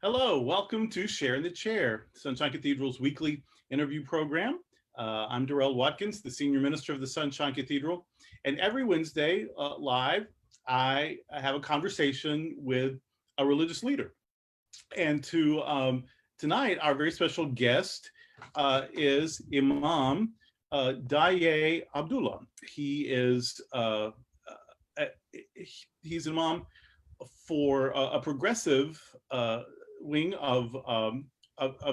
Hello, welcome to Share in the Chair, Sunshine Cathedral's weekly interview program. I'm Darrell Watkins, the Senior Minister of the Sunshine Cathedral, and every Wednesday live, I have a conversation with a religious leader. And tonight, our very special guest is Imam Daye Abdullah. He's an imam for a progressive wing of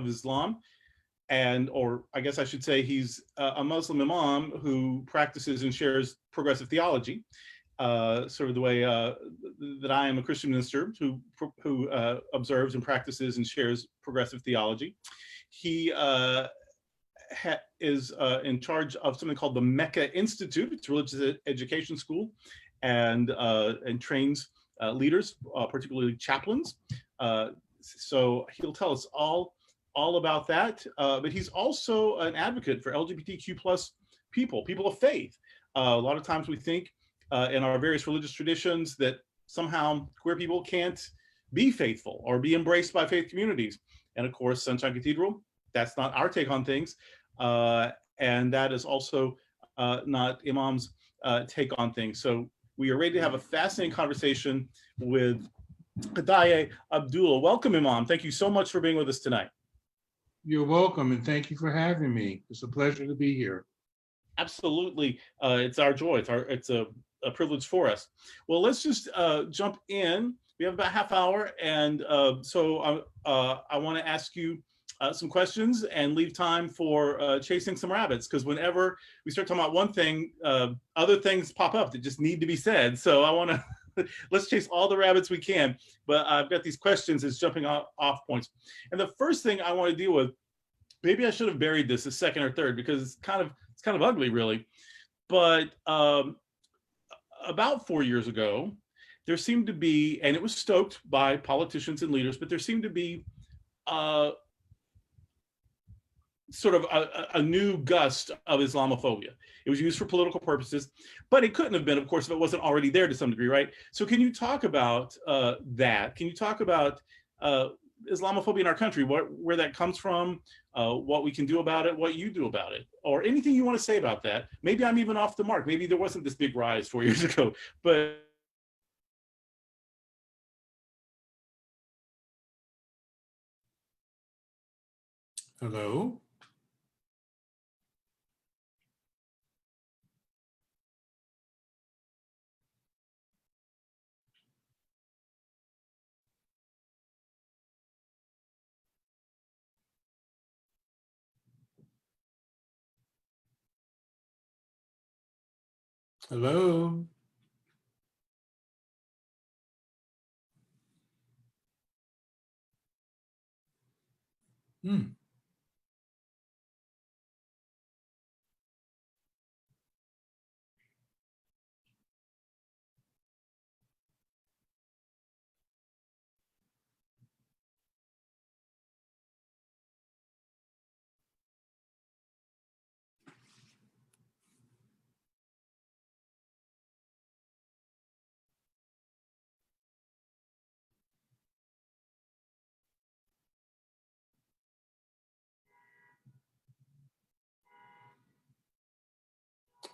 Islam, or I guess I should say he's a Muslim imam who practices and shares progressive theology, sort of the way that I am a Christian minister who observes and practices and shares progressive theology. He is in charge of something called the Mecca Institute. It's a religious education school, and trains leaders, particularly chaplains. So he'll tell us all about that. But he's also an advocate for LGBTQ plus people of faith. A lot of times we think in our various religious traditions that somehow queer people can't be faithful or be embraced by faith communities. And of course, Sunshine Cathedral, that's not our take on things. And that is also not Imam's take on things. So we are ready to have a fascinating conversation with Daye Abdullah. Welcome, Imam. Thank you so much for being with us tonight. You're welcome, and thank you for having me. It's a pleasure to be here. Absolutely. It's our joy. It's a privilege for us. Well, let's just jump in. We have about a half hour, and so I want to ask you some questions and leave time for chasing some rabbits, because whenever we start talking about one thing, other things pop up that just need to be said. So I want to let's chase all the rabbits we can, but I've got these questions as jumping off points. And the first thing I want to deal with, maybe I should have buried this as second or third because it's kind of ugly, really. But about 4 years ago, there seemed to be, and it was stoked by politicians and leaders, but there seemed to be sort of a new gust of Islamophobia. It was used for political purposes, but it couldn't have been, of course, if it wasn't already there to some degree, right? So can you talk about that? Can you talk about Islamophobia in our country, where that comes from, what we can do about it, what you do about it, or anything you want to say about that? Maybe I'm even off the mark. Maybe there wasn't this big rise 4 years ago, but Hello? Hello?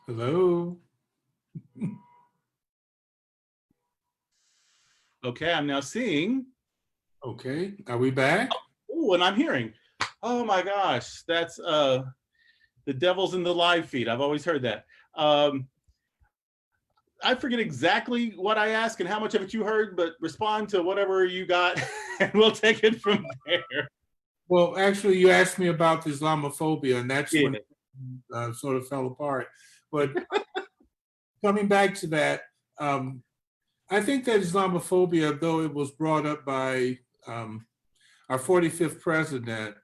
Hello? okay, I'm now seeing. Okay, are we back? Oh, and I'm hearing. Oh my gosh, that's the devil's in the live feed. I've always heard that. I forget exactly what I asked and how much of it you heard, but respond to whatever you got and we'll take it from there. Well, actually, you asked me about the Islamophobia, and that's when it sort of fell apart. But coming back to that, I think that Islamophobia, though it was brought up by our 45th president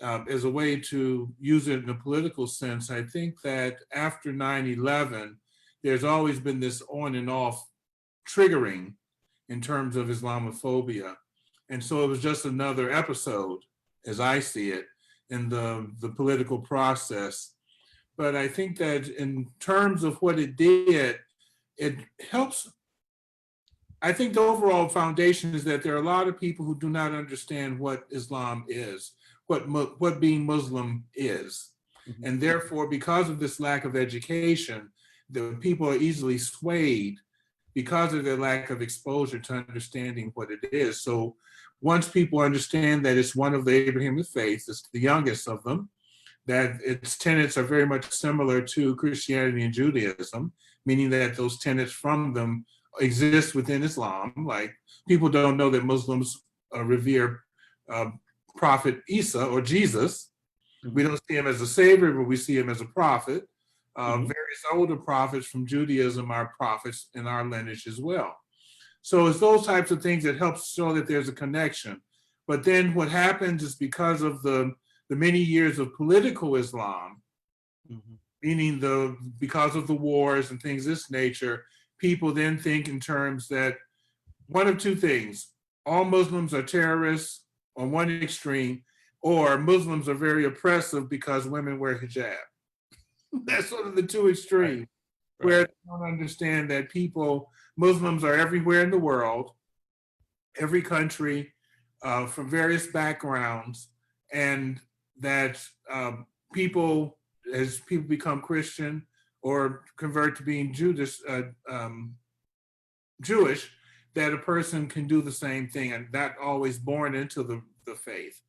as a way to use it in a political sense, I think that after 9/11, there's always been this on and off triggering in terms of Islamophobia. And so it was just another episode, as I see it, in the political process. But I think that in terms of what it did, it helps I think the overall foundation is that there are a lot of people who do not understand what Islam is, what being Muslim is. Mhm. And therefore, because of this lack of education, the people are easily swayed because of their lack of exposure to understanding what it is. So once people understand that it's one of the Abrahamic faiths, it's the youngest of them, that its tenets are very much similar to Christianity and Judaism, meaning that those tenets from them exist within Islam. Like, people don't know that Muslims revere uh, Prophet Isa or Jesus. We don't see him as a savior, but we see him as a prophet. Various older prophets from Judaism are prophets in our lineage as well. So it's those types of things that help show that there's a connection. But then what happens is, because of the many years of political Islam, meaning because of the wars and things of this nature, people then think in terms that one of two things: all Muslims are terrorists on one extreme, or Muslims are very oppressive because women wear hijab. That's sort of the two extremes, Right. where they don't understand that Muslims are everywhere in the world, every country, from various backgrounds, and that people, as people become Christian or convert to being Jewish, that a person can do the same thing, and not always born into the faith.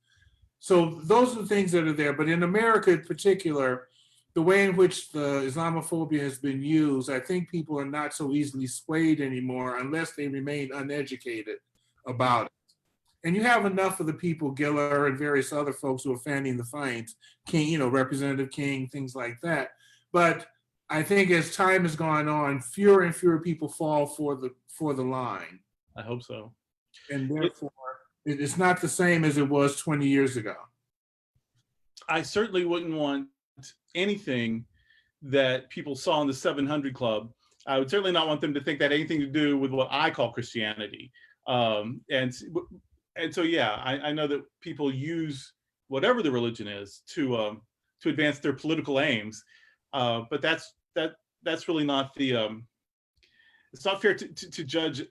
So those are the things that are there. But in America in particular, the way in which the Islamophobia has been used, I think people are not so easily swayed anymore unless they remain uneducated about it. And you have enough of the people, Giller and various other folks, who are fanning the flames, King, Representative King, things like that. But I think as time has gone on, fewer and fewer people fall for the line. I hope so. And therefore, it's not the same as it was 20 years ago. I certainly wouldn't want anything that people saw in the 700 Club. I would certainly not want them to think that had anything to do with what I call Christianity. And so, yeah, I know that people use whatever the religion is to advance their political aims, but that's really not it's not fair to judge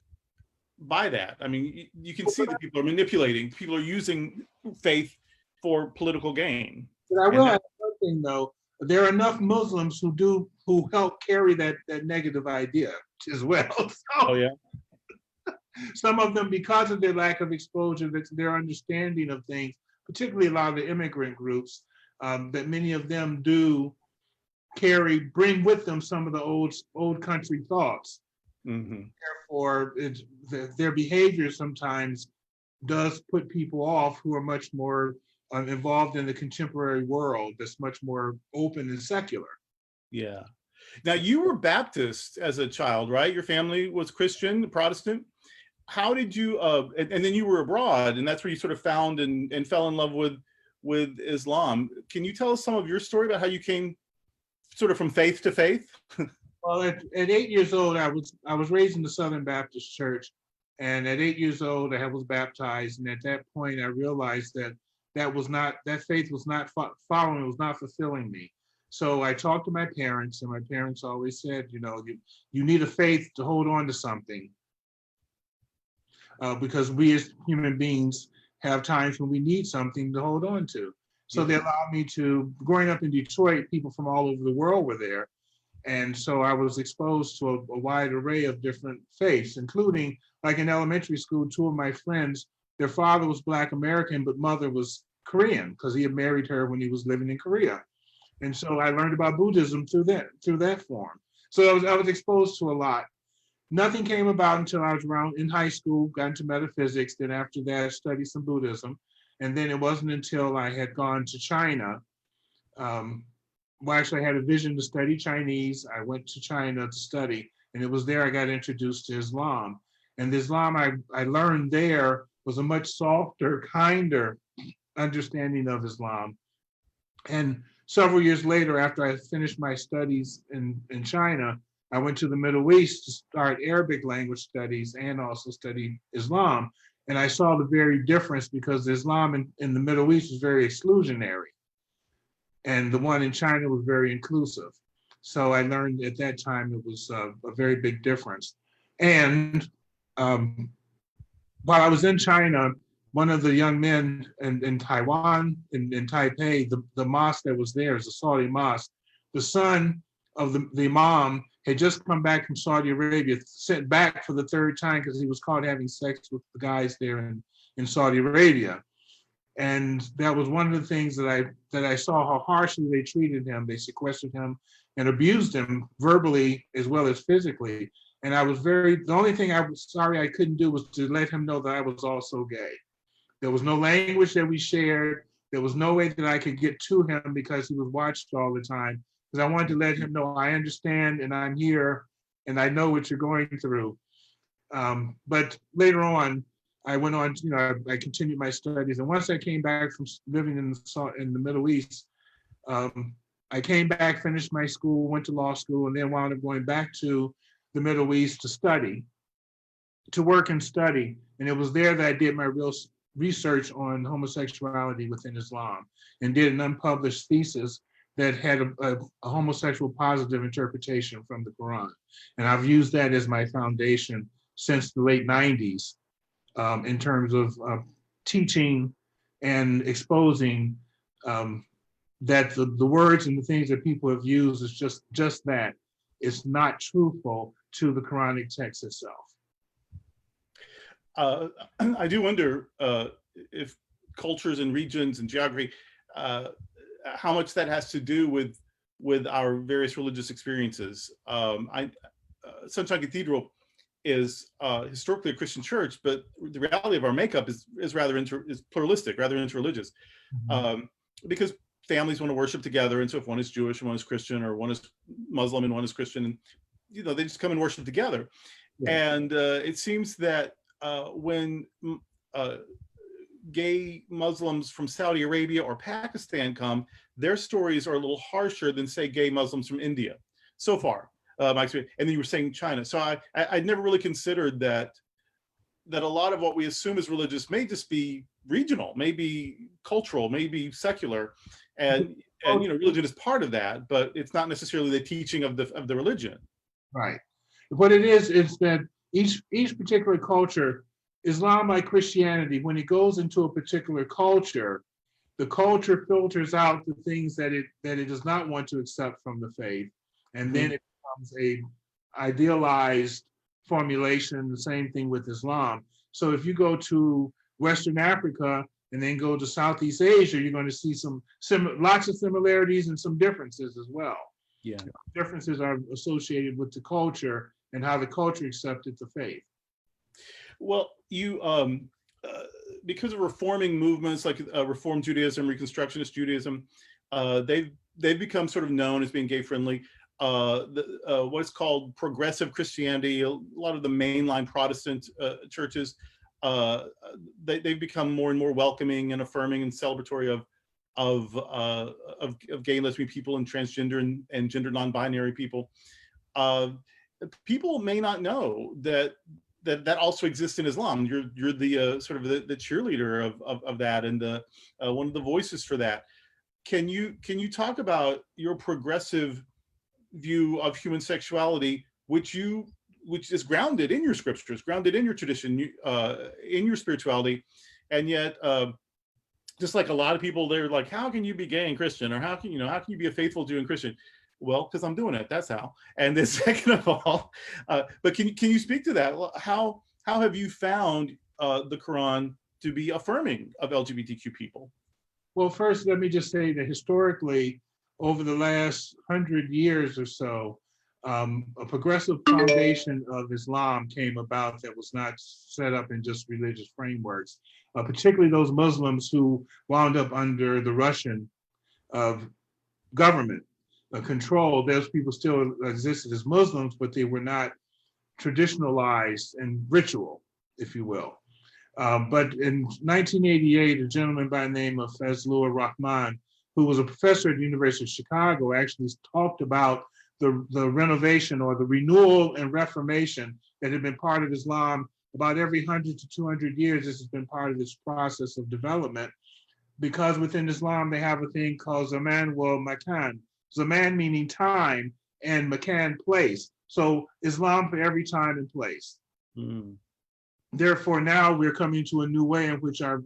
by that. I mean, you can see that people are manipulating. People are using faith for political gain. But I will add one thing, though. There are enough Muslims who help carry that negative idea as well. So, oh yeah. Some of them, because of their lack of exposure, their understanding of things, particularly a lot of the immigrant groups, that many of them do bring with them some of the old country thoughts. Therefore, their behavior sometimes does put people off who are much more involved in the contemporary world that's much more open and secular. Yeah. Now, you were Baptist as a child, right? Your family was Christian, Protestant. How did you, and then you were abroad, and that's where you sort of found and fell in love with Islam. Can you tell us some of your story about how you came sort of from faith to faith? Well, at 8 years old, I was raised in the Southern Baptist Church, and at 8 years old, I was baptized. And at that point, I realized that faith was not following, it was not fulfilling me. So I talked to my parents, and my parents always said, you need a faith to hold on to something, because we as human beings have times when we need something to hold on to. So they allowed me to, growing up in Detroit, people from all over the world were there. And so I was exposed to a wide array of different faiths, including, like in elementary school, two of my friends, their father was Black American, but mother was Korean, because he had married her when he was living in Korea. And so I learned about Buddhism through that form. So I was exposed to a lot. Nothing came about until I was around in high school, got into metaphysics. Then after that, I studied some Buddhism. And then it wasn't until I had gone to China, actually I had a vision to study Chinese. I went to China to study, and it was there I got introduced to Islam. And the Islam I learned there was a much softer, kinder understanding of Islam. And several years later, after I finished my studies in China, I went to the Middle East to start Arabic language studies and also study Islam. And I saw the very difference, because Islam in the Middle East was very exclusionary, and the one in China was very inclusive. So I learned at that time it was a very big difference. And while I was in China, one of the young men in Taiwan, in Taipei, the mosque that was there is a Saudi mosque. The son of the imam had just come back from Saudi Arabia, sent back for the third time because he was caught having sex with the guys there in Saudi Arabia. And that was one of the things that I saw, how harshly they treated him. They sequestered him and abused him verbally as well as physically. And the only thing I was sorry I couldn't do was to let him know that I was also gay. There was no language that we shared. There was no way that I could get to him because he was watched all the time. Because I wanted to let him know I understand and I'm here and I know what you're going through. But later on, I went on, I continued my studies. And once I came back from living in the Middle East, I came back, finished my school, went to law school, and then wound up going back to the Middle East to work and study. And it was there that I did my real research on homosexuality within Islam and did an unpublished thesis that had a homosexual positive interpretation from the Quran. And I've used that as my foundation since the late 90s in terms of teaching and exposing that the words and the things that people have used is just that. It's not truthful to the Quranic text itself. I do wonder if cultures and regions and geography, how much that has to do with our various religious experiences. Sunshine Cathedral is historically a Christian church, but the reality of our makeup is rather is pluralistic, rather interreligious, because families want to worship together, and so if one is Jewish and one is Christian, or one is Muslim and one is Christian, and they just come and worship together. Yeah. And it seems that when gay Muslims from Saudi Arabia or Pakistan come, their stories are a little harsher than, say, gay Muslims from India. So far, my experience. And then you were saying China. So I'd never really considered that a lot of what we assume is religious may just be regional, maybe cultural, maybe secular, and religion is part of that, but it's not necessarily the teaching of the religion. Right. What it is that each particular culture, Islam like Christianity, when it goes into a particular culture, the culture filters out the things that it does not want to accept from the faith, and then it becomes a idealized formulation. The same thing with Islam. So if you go to Western Africa and then go to Southeast Asia, you're going to see lots of similarities and some differences as well. Yeah, differences are associated with the culture and how the culture accepted the faith. Well, you because of reforming movements like Reform Judaism, Reconstructionist Judaism, they've become sort of known as being gay friendly. What's called progressive Christianity, a lot of the mainline Protestant churches, they've become more and more welcoming and affirming and celebratory of gay and lesbian people and transgender and gender non-binary people. People may not know that also exists in Islam. You're the sort of the cheerleader of that and one of the voices for that. Can you talk about your progressive view of human sexuality, which is grounded in your scriptures, grounded in your tradition, in your spirituality, and yet just like a lot of people, they're like, how can you be gay and Christian, or how can you be a faithful Jew and Christian? Well, because I'm doing it. That's how. And then second of all, but can you speak to that? How have you found the Quran to be affirming of LGBTQ people? Well, first, let me just say that historically, over the last 100 years or so, a progressive foundation of Islam came about that was not set up in just religious frameworks, particularly those Muslims who wound up under the Russian government control. Those people still existed as Muslims, but they were not traditionalized and ritual, if you will. But in 1988, a gentleman by the name of Fazlur Rahman, who was a professor at the University of Chicago, actually talked about the renovation or the renewal and reformation that had been part of Islam. About every 100 to 200 years, this has been part of this process of development, because within Islam, they have a thing called Zaman wal Makan. Zaman meaning time and Makan place. So Islam for every time and place. therefore, now we're coming to a new way in which our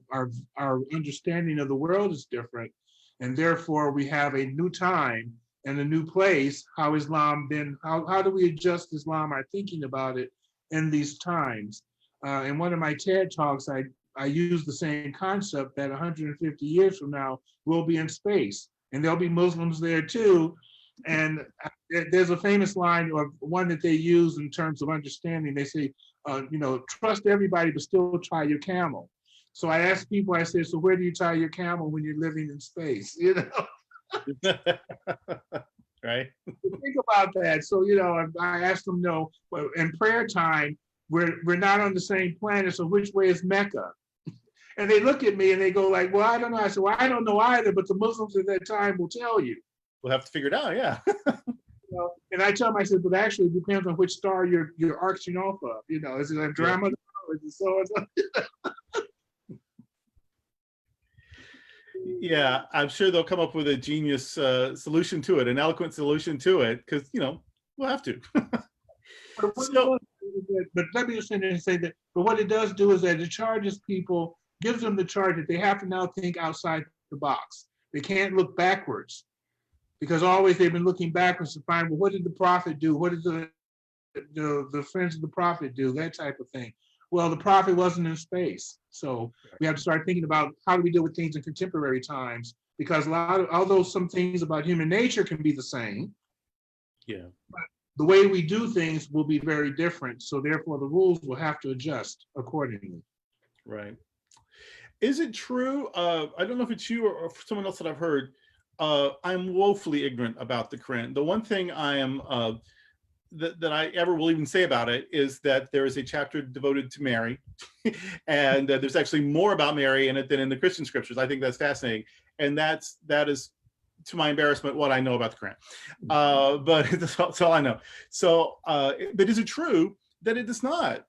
understanding of the world is different. And therefore, we have a new time and a new place. How do we adjust Islam, our thinking about it in these times? In one of my TED Talks, I use the same concept that 150 years from now, we'll be in space and there'll be Muslims there too. And there's a famous line, or one that they use in terms of understanding. They say, trust everybody, but still try your camel. So I ask people, I say, so where do you tie your camel when you're living in space? Right. Think about that. So, I asked them, no, in prayer time, we're not on the same planet. So which way is Mecca? And they look at me and they go like, well, I don't know. I said, well, I don't know either, but the Muslims at that time will tell you. We'll have to figure it out. Yeah. And I tell them, I said, but actually it depends on which star you're arching off of. Is it Andromeda? Is it so and so? Yeah, I'm sure they'll come up with a genius solution to it, an eloquent solution to it, because we'll have to. But let me just finish and say that. But what it does do is that it charges people, gives them the charge that they have to now think outside the box. They can't look backwards, because always they've been looking backwards to find, well, what did the prophet do? What did the friends of the prophet do? That type of thing. Well, the prophet wasn't in space. So we have to start thinking about how do we deal with things in contemporary times, because although some things about human nature can be the same, the way we do things will be very different. So therefore the rules will have to adjust accordingly. Right. Is it true? I don't know if it's you or someone else that I've heard. I'm woefully ignorant about the Quran. The one thing I am that I ever will even say about it is that there is a chapter devoted to Mary, and there's actually more about Mary in it than in the Christian scriptures. I think that's fascinating, and that is, to my embarrassment, what I know about the Quran. But that's all I know. So, but is it true that it does not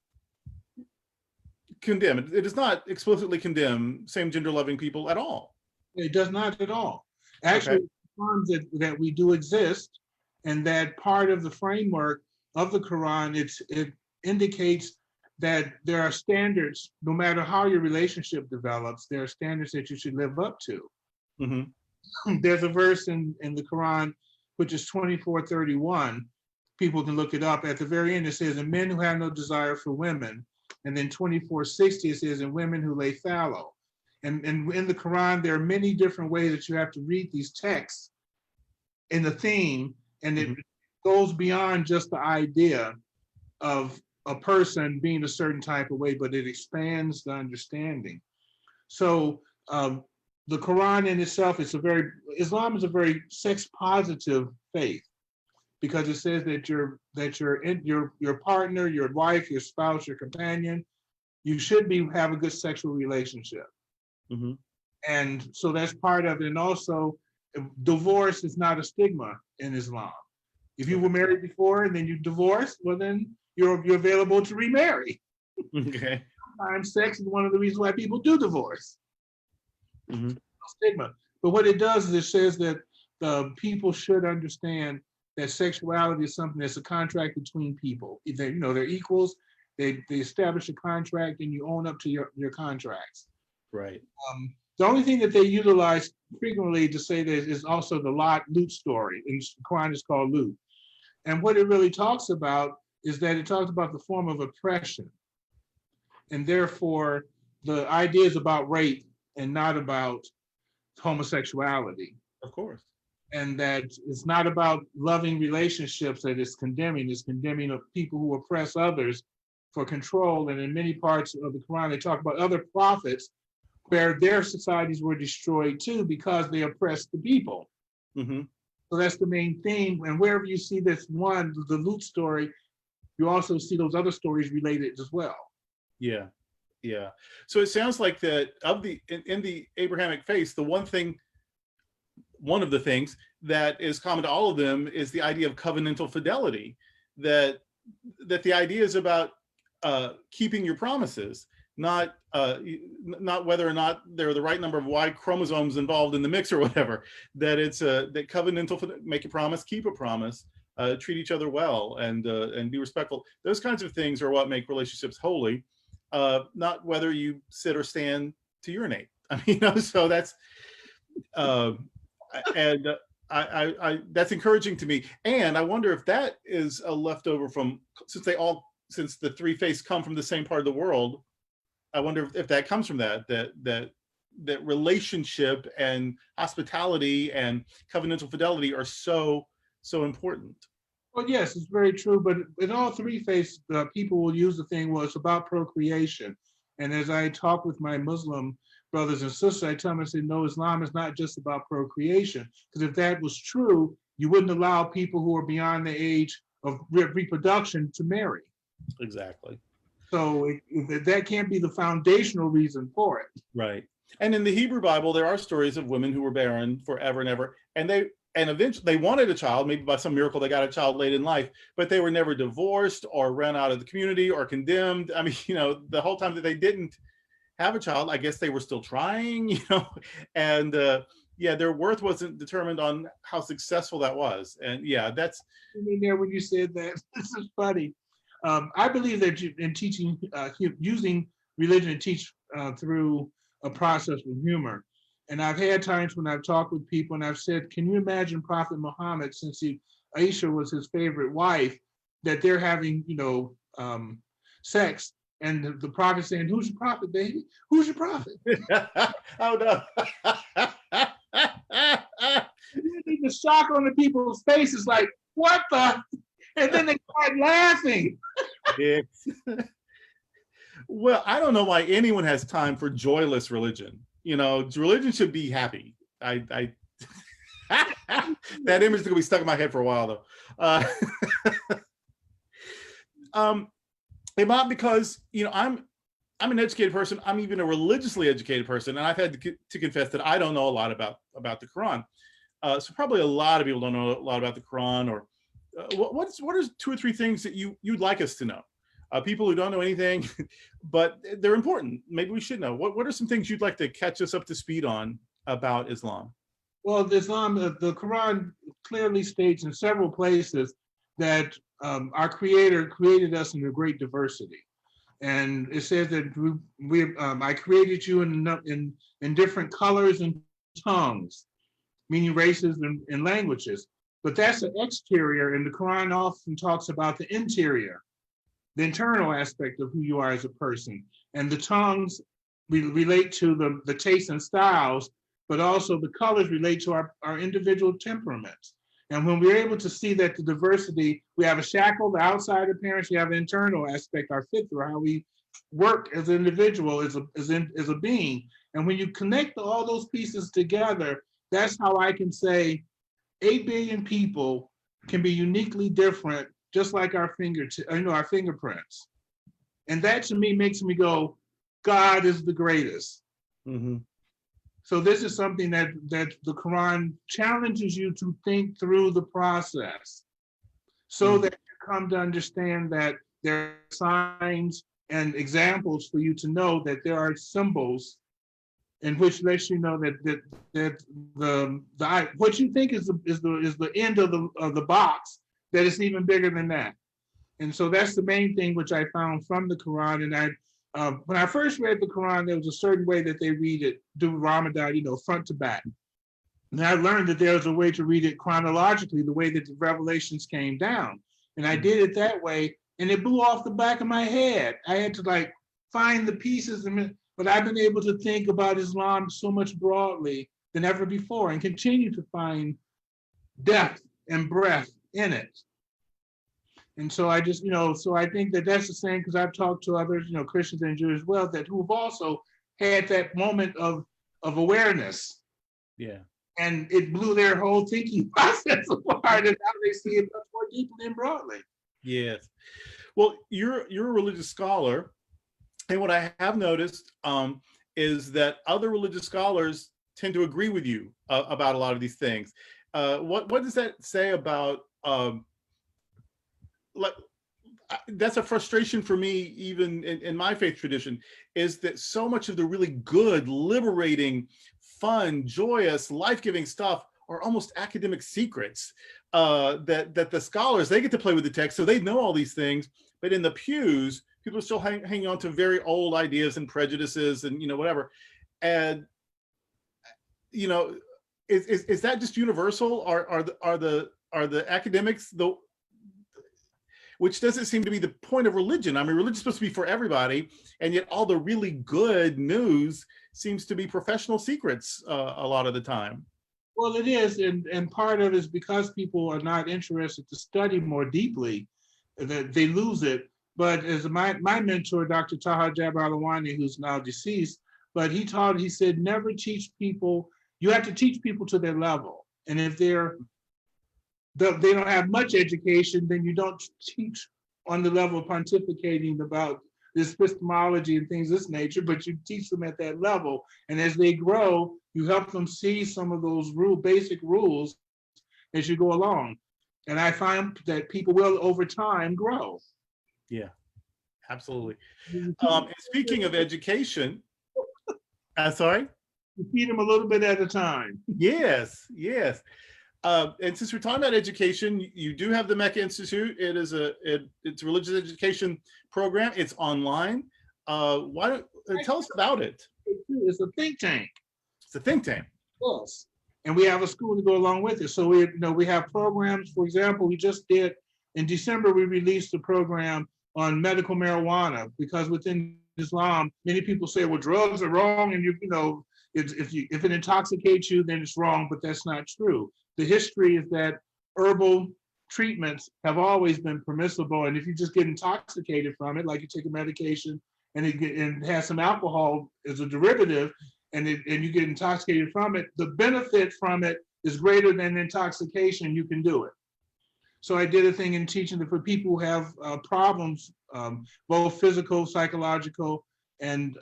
condemn? It does not explicitly condemn same-gender loving people at all. It does not at all. Actually, okay. that we do exist, and that part of the framework of the Quran, it indicates that there are standards, no matter how your relationship develops, there are standards that you should live up to. Mm-hmm. There's a verse in the Quran, which is 24:31. People can look it up. At the very end, it says, and men who have no desire for women. And then 24:60, it says, and women who lay fallow. And in the Quran, there are many different ways that you have to read these texts in the theme, and it goes beyond just the idea of a person being a certain type of way, but it expands the understanding. So the Quran in itself Islam is a very sex positive faith, because it says that your partner, your wife, your spouse, your companion, you should have a good sexual relationship. Mm-hmm. And so that's part of it. And also, divorce is not a stigma in Islam. If you were married before and then you divorced, well, then you're available to remarry. Okay. Sometimes sex is one of the reasons why people do divorce. Mm-hmm. No stigma. But what it does is it says that the people should understand that sexuality is something that's a contract between people. They're equals. They establish a contract, and you own up to your contracts. Right. The only thing that they utilize frequently to say that is also the Lut story. In the Quran is called Lut. And what it really talks about is that it talks about the form of oppression. And therefore, the idea is about rape and not about homosexuality. Of course. And that it's not about loving relationships that it's condemning of people who oppress others for control. And in many parts of the Quran, they talk about other prophets where their societies were destroyed too because they oppressed the people. Mm-hmm. So that's the main theme. And wherever you see this one, the Lut story, you also see those other stories related as well. Yeah, yeah. So it sounds like that in the Abrahamic faith, one of the things that is common to all of them is the idea of covenantal fidelity. That the idea is about keeping your promises, not whether or not there are the right number of Y chromosomes involved in the mix or whatever. That it's that covenantal, make a promise, keep a promise, treat each other well, and be respectful. Those kinds of things are what make relationships holy. not whether you sit or stand to urinate. I mean, you know, so that's and that's encouraging to me. And I wonder if that is a leftover from, since the three faiths come from the same part of the world. I wonder if that comes from that relationship and hospitality and covenantal fidelity are so important. Well, yes, it's very true. But in all three faiths, people will use the thing, well, it's about procreation. And as I talk with my Muslim brothers and sisters, I tell them, I say, no, Islam is not just about procreation. Because if that was true, you wouldn't allow people who are beyond the age of reproduction to marry. Exactly. So that can't be the foundational reason for it. Right. And in the Hebrew Bible, there are stories of women who were barren forever and ever. And eventually they wanted a child, maybe by some miracle they got a child late in life, but they were never divorced or ran out of the community or condemned. I mean, you know, the whole time that they didn't have a child, I guess they were still trying, you know, and yeah, their worth wasn't determined on how successful that was. And yeah, that's. I mean, there when you said that, this is funny. I believe that in teaching, using religion to teach through a process with humor. And I've had times when I've talked with people and I've said, can you imagine Prophet Muhammad, since Aisha was his favorite wife, that they're having, you know, sex, and the prophet saying, who's your prophet, baby? Who's your prophet? Oh, no. The shock on the people's faces, like, what the? And then they start laughing. Yeah. Well, I don't know why anyone has time for joyless religion. You know, religion should be happy. That image is gonna be stuck in my head for a while, though. Imam, because you know, I'm an educated person. I'm even a religiously educated person, and I've had to confess that I don't know a lot about the Quran. So probably a lot of people don't know a lot about the Quran. Or what are 2 or 3 things that you'd like us to know? People who don't know anything, but they're important. Maybe we should know. What are some things you'd like to catch us up to speed on about Islam? Well, Islam, the Quran clearly states in several places that our Creator created us in a great diversity, and it says that I created you in different colors and tongues, meaning races and languages. But that's the exterior, and the Quran often talks about the interior, the internal aspect of who you are as a person. And the tongues relate to the tastes and styles, but also the colors relate to our individual temperaments. And when we're able to see that the diversity, we have a shackle, the outside appearance, we have an internal aspect, our fitra, how we work as an individual, as a being. And when you connect all those pieces together, that's how I can say 8 billion people can be uniquely different, just like our fingerprints. And that to me makes me go, God is the greatest. Mm-hmm. So this is something that the Quran challenges you to think through the process, so that you come to understand that there are signs and examples for you to know that there are symbols in which lets you know that the what you think is the end of the box, that it's even bigger than that. And so that's the main thing which I found from the Quran. And when I first read the Quran, there was a certain way that they read it, do Ramadan, you know, front to back. And I learned that there was a way to read it chronologically, the way that the revelations came down. And I did it that way, and it blew off the back of my head. I had to like find the pieces, but I've been able to think about Islam so much broadly than ever before, and continue to find depth and breadth in it. And so I just, you know, so I think that that's the same, because I've talked to others, you know, Christians and Jews as well, that who have also had that moment of awareness. Yeah. And it blew their whole thinking process apart, and now they see it much more deeply and broadly. Yes. Well, you're a religious scholar, and what I have noticed is that other religious scholars tend to agree with you about a lot of these things. What does that say about like? That's a frustration for me, even in my faith tradition, is that so much of the really good, liberating, fun, joyous, life-giving stuff are almost academic secrets that the scholars, they get to play with the text, so they know all these things, but in the pews, people are still hanging on to very old ideas and prejudices and, whatever. And, is that just universal? Are the academics, which doesn't seem to be the point of religion. I mean, religion's supposed to be for everybody, and yet all the really good news seems to be professional secrets a lot of the time. Well, it is, and part of it is because people are not interested to study more deeply, that they lose it. But as my mentor, Dr. Taha Jabalawani, who's now deceased, but he said, never teach people, you have to teach people to their level. And if they don't have much education, then you don't teach on the level of pontificating about this epistemology and things of this nature, but you teach them at that level. And as they grow, you help them see some of those basic rules as you go along. And I find that people will, over time, grow. Yeah, absolutely. And speaking of education, sorry? You feed them a little bit at a time. Yes. And since we're talking about education, you do have the Mecca Institute. It's a religious education program. It's online. Why don't tell us about it? It's a think tank. It's a think tank. Yes. And we have a school to go along with it. So we have programs. For example, we just did in December, we released a program on medical marijuana, because within Islam, many people say, well, drugs are wrong, and if it intoxicates you, then it's wrong, but that's not true. The history is that herbal treatments have always been permissible, and if you just get intoxicated from it, like you take a medication and it has some alcohol as a derivative, and you get intoxicated from it, the benefit from it is greater than intoxication, you can do it. So I did a thing in teaching that for people who have problems, both physical, psychological, and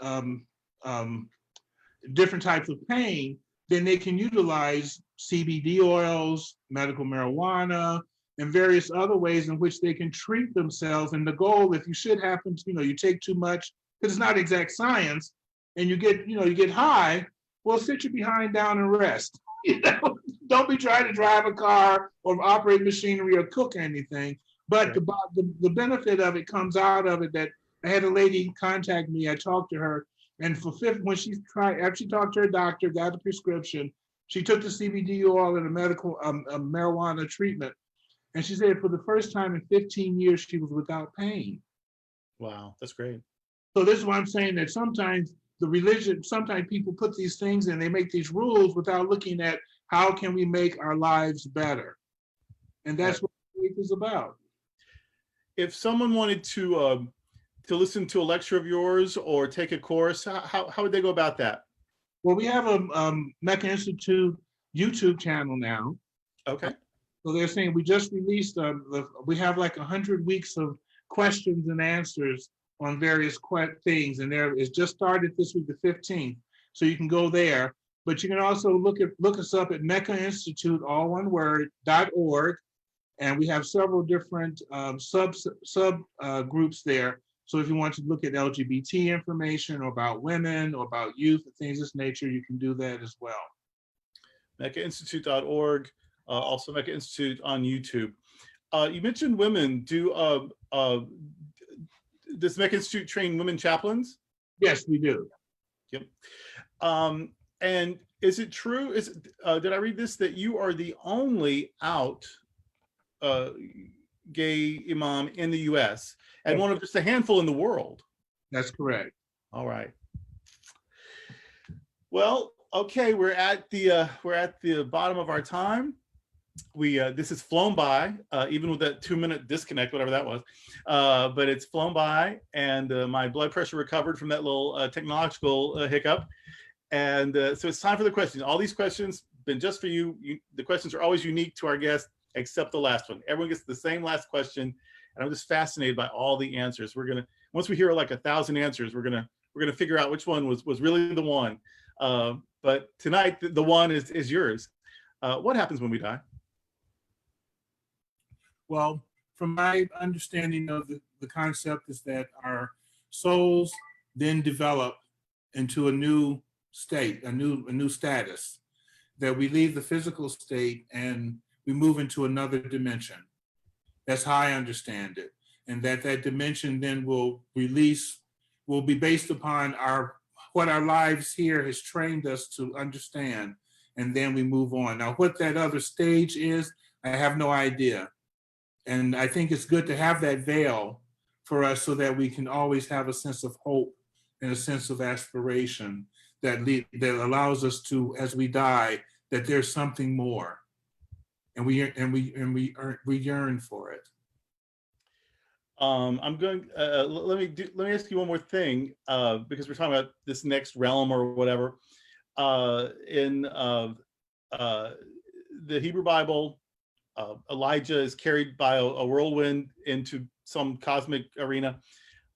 different types of pain, then they can utilize CBD oils, medical marijuana, and various other ways in which they can treat themselves. And the goal, if you should happen to, you take too much, because it's not exact science, and you get high, well, sit your behind down and rest. Don't be trying to drive a car or operate machinery or cook anything. But right. the benefit of it comes out of it that I had a lady contact me. I talked to her, and when after she talked to her doctor, got a prescription, she took the CBD oil and a medical marijuana treatment, and she said for the first time in 15 years she was without pain. Wow, that's great. So this is why I'm saying that sometimes sometimes people put these things and they make these rules without looking at how can we make our lives better, and that's what faith is about. If someone wanted to listen to a lecture of yours or take a course, how would they go about that? Well, we have a Mecca Institute YouTube channel now. Okay. So they're saying we just released, we have like 100 weeks of questions and answers on various things, and it's just started this week, the 15th. So you can go there, but you can also look us up at Mecca Institute, all one word, .org, and we have several different sub groups there. So if you want to look at LGBT information or about women or about youth and things of this nature, you can do that as well. MeccaInstitute.org, also Mecca Institute on YouTube. You mentioned women. Does Mecca Institute train women chaplains? Yes, we do. Yep. And is it true? Did I read this that you are the only out gay imam in the U.S. and one of just a handful in the world? That's correct. All right. Well, okay, we're at the bottom of our time. This has flown by, even with that 2-minute disconnect, whatever that was. But it's flown by, and my blood pressure recovered from that little technological hiccup. And so it's time for the questions. All these questions been just for you. The questions are always unique to our guests, except the last one. Everyone gets the same last question, and I'm just fascinated by all the answers. Once we hear like 1,000 answers, we're gonna figure out which one was really the one. But tonight, the one is yours. What happens when we die? Well, from my understanding of the concept is that our souls then develop into a new state, a new status, that we leave the physical state and we move into another dimension. That's how I understand it. and that dimension then will be based upon what our lives here has trained us to understand, and then we move on. Now, what that other stage is, I have no idea. And I think it's good to have that veil for us so that we can always have a sense of hope and a sense of aspiration that allows us to, as we die, that there's something more, and we yearn for it. I'm going. Let me ask you one more thing, because we're talking about this next realm or whatever. In the Hebrew Bible, Elijah is carried by a whirlwind into some cosmic arena.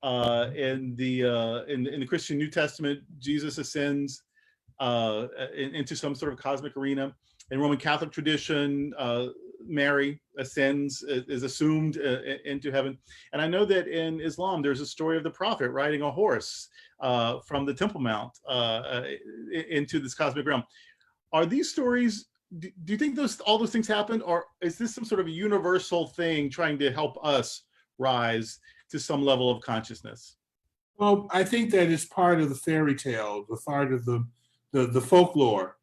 In the Christian New Testament, Jesus ascends into some sort of cosmic arena. In Roman Catholic tradition, Mary ascends, is assumed into heaven. And I know that in Islam, there's a story of the prophet riding a horse from the Temple Mount into this cosmic realm. Are these stories, do you think all those things happened, or is this some sort of a universal thing trying to help us rise to some level of consciousness? Well, I think that it's part of the fairy tale, the part of the folklore,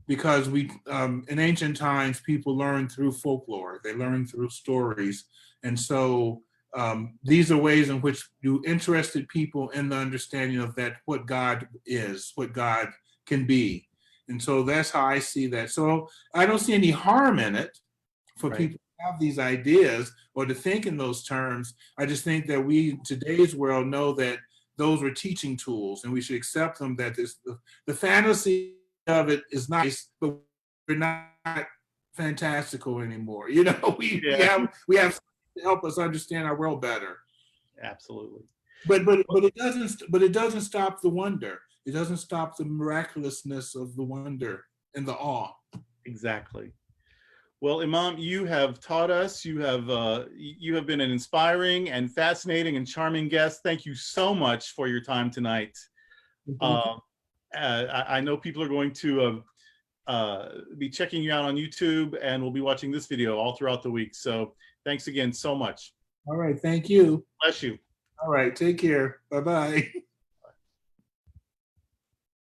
because in ancient times, people learned through folklore, they learned through stories. And so these are ways in which you interested people in the understanding of that, what God is, what God can be. And so that's how I see that. So I don't see any harm in it for people to have these ideas or to think in those terms. I just think that we, in today's world, know that those were teaching tools, and we should accept them, that the fantasy of it is nice, but we're not fantastical anymore. You know, we have something to help us understand our world better. Absolutely. But it doesn't stop the wonder. It doesn't stop the miraculousness of the wonder and the awe. Exactly. Well, Imam, you have taught us. You have been an inspiring and fascinating and charming guest. Thank you so much for your time tonight. I know people are going to be checking you out on YouTube, and we'll be watching this video all throughout the week. So thanks again so much. All right. Thank you. Bless you. All right. Take care. Bye-bye.